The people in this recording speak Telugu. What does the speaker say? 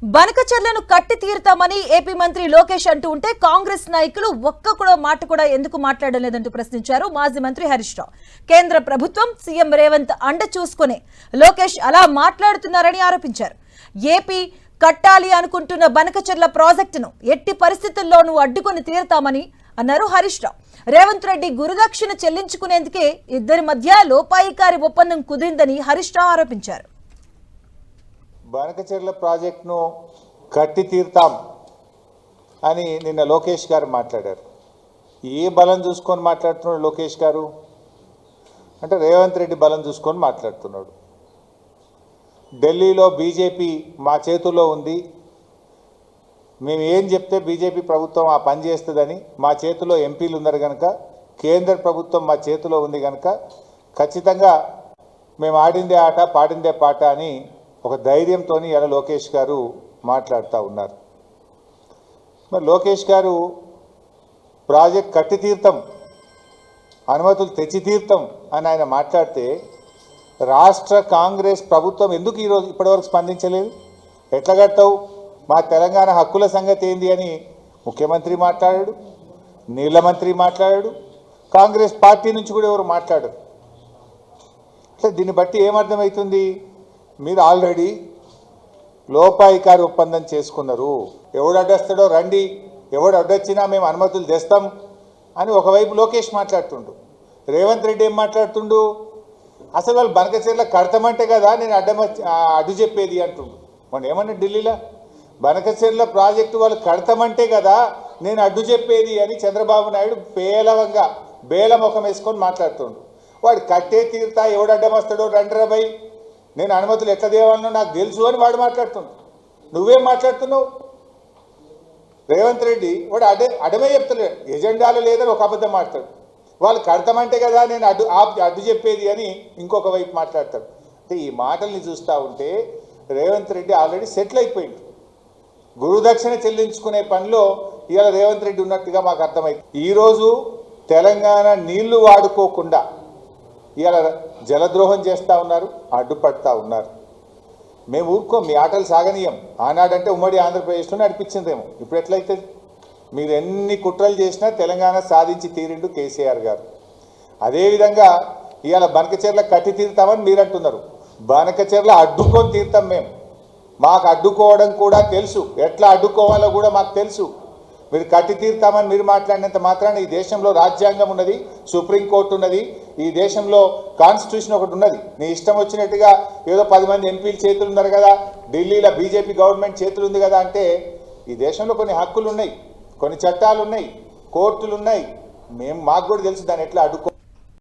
బనకచర్లను కట్టి తీరుతామని ఏపీ మంత్రి లోకేష్ అంటూ ఉంటే కాంగ్రెస్ నాయకులు ఒక్క మాట కూడా ఎందుకు మాట్లాడలేదంటూ ప్రశ్నించారు మాజీ మంత్రి హరీష్ రావు. కేంద్ర ప్రభుత్వం సీఎం రేవంత్ అండ చూసుకునే లోకేష్ అలా మాట్లాడుతున్నారని ఆరోపించారు. ఏపీ కట్టాలి అనుకుంటున్న బనకచర్ల ప్రాజెక్టును ఎట్టి పరిస్థితుల్లోనూ అడ్డుకొని తీరుతామని అన్నారు హరీష్ రావు. రేవంత్ రెడ్డి గురుదక్షిణ చెల్లించుకునేందుకే ఇద్దరి మధ్య లోపాయికారి ఒప్పందం కుదిరిందని హరీష్ రావు ఆరోపించారు. బనకచెర్ల ప్రాజెక్టును కట్టి తీరుతాం అని నిన్న లోకేష్ గారు మాట్లాడారు. ఏ బలం చూసుకొని మాట్లాడుతున్నాడు లోకేష్ గారు అంటే రేవంత్ రెడ్డి బలం చూసుకొని మాట్లాడుతున్నాడు. ఢిల్లీలో బీజేపీ మా చేతుల్లో ఉంది, మేము ఏం చెప్తే బీజేపీ ప్రభుత్వం ఆ పని చేస్తుందని, మా చేతిలో ఎంపీలు ఉన్నారు కనుక, కేంద్ర ప్రభుత్వం మా చేతిలో ఉంది కనుక ఖచ్చితంగా మేము ఆడిందే ఆట పాడిందే పాట అని ఒక ధైర్యంతో ఇలా లోకేష్ గారు మాట్లాడుతూ ఉన్నారు. మరి లోకేష్ గారు ప్రాజెక్ట్ కట్టి తీర్థం, అనుమతులు తెచ్చి తీర్థం అని ఆయన మాట్లాడితే రాష్ట్ర కాంగ్రెస్ ప్రభుత్వం ఎందుకు ఈరోజు ఇప్పటివరకు స్పందించలేదు? ఎట్లా కడతావు, మా తెలంగాణ హక్కుల సంగతి ఏంది అని ముఖ్యమంత్రి మాట్లాడాడు, నీళ్ళ మంత్రి మాట్లాడాడు, కాంగ్రెస్ పార్టీ నుంచి కూడా ఎవరు మాట్లాడరు. అంటే దీన్ని బట్టి ఏమర్థమవుతుంది? మీరు ఆల్రెడీ లోపాయికారి ఒప్పందం చేసుకున్నారు. ఎవడు అడ్డొస్తాడో రండి, ఎవడు అడ్డొచ్చినా మేము అనుమతులు తెస్తాం అని ఒకవైపు లోకేష్ మాట్లాడుతుండు. రేవంత్ రెడ్డి ఏం మాట్లాడుతుండు? అసలు వాళ్ళు బనకచెర్ల కడతామంటే కదా నేను అడ్డు చెప్పేది అంటుండు. మనం ఏమన్నా ఢిల్లీలో బనకచెర్ల ప్రాజెక్టు వాళ్ళు కడతామంటే కదా నేను అడ్డు చెప్పేది అని చంద్రబాబు నాయుడు పేలవంగా బేలముఖం వేసుకొని మాట్లాడుతుండు. వాడు కట్టే తీరుతా, ఎవడు అడ్డం వస్తాడో రండ్రబై, నేను అనుమతులు ఎట్లా దేవాలనో నాకు తెలుసు అని వాడు మాట్లాడుతున్నాడు. నువ్వేం మాట్లాడుతున్నావు? రేవంత్ రెడ్డి వాడు అడమే చెప్తలేడు, ఎజెండాలో లేదని ఒక అబద్ధం మాట్లాడు. వాళ్ళు కడతామంటే కదా నేను అడ్డు చెప్పేది అని ఇంకొక వైపు మాట్లాడతాడు. అంటే ఈ మాటల్ని చూస్తూ ఉంటే రేవంత్ రెడ్డి ఆల్రెడీ సెటిల్ అయిపోయింది. గురుదక్షిణ చెల్లించుకునే పనిలో ఇవాళ రేవంత్ రెడ్డి ఉన్నట్టుగా మాకు అర్థమైంది. ఈరోజు తెలంగాణ నీళ్లు వాడుకోకుండా ఇవాళ జలద్రోహం చేస్తూ ఉన్నారు, అడ్డుపడతా ఉన్నారు. మేము ఊరుకోం, మీ ఆటలు సాగనీయం. ఆనాడంటే ఉమ్మడి ఆంధ్రప్రదేశ్లో నడిపించిందేమో, ఇప్పుడు ఎట్లయితుంది? మీరు ఎన్ని కుట్రలు చేసినా తెలంగాణ సాధించి తీరిండు కేసీఆర్ గారు. అదేవిధంగా ఇవాళ బనకచెర్ల కట్టి తీరుతామని మీరు అంటున్నారు. బనకచెర్ల అడ్డుకొని తీరుతాం మేము. మాకు అడ్డుకోవడం కూడా తెలుసు, ఎట్లా అడ్డుకోవాలో కూడా మాకు తెలుసు. మీరు కట్టి తీరుతామని మీరు మాట్లాడినంత మాత్రాన ఈ దేశంలో రాజ్యాంగం ఉన్నది, సుప్రీంకోర్టు ఉన్నది, ఈ దేశంలో కాన్స్టిట్యూషన్ ఒకటి ఉన్నది. నీ ఇష్టం వచ్చినట్టుగా ఏదో 10 మంది ఎంపీలు చేతులు ఉన్నారు కదా, ఢిల్లీలో బీజేపీ గవర్నమెంట్ చేతులు ఉంది కదా అంటే ఈ దేశంలో కొన్ని హక్కులు ఉన్నాయి, కొన్ని చట్టాలు ఉన్నాయి, కోర్టులు ఉన్నాయి. మాకు కూడా తెలుసు దాన్ని ఎట్లా అడ్డుకో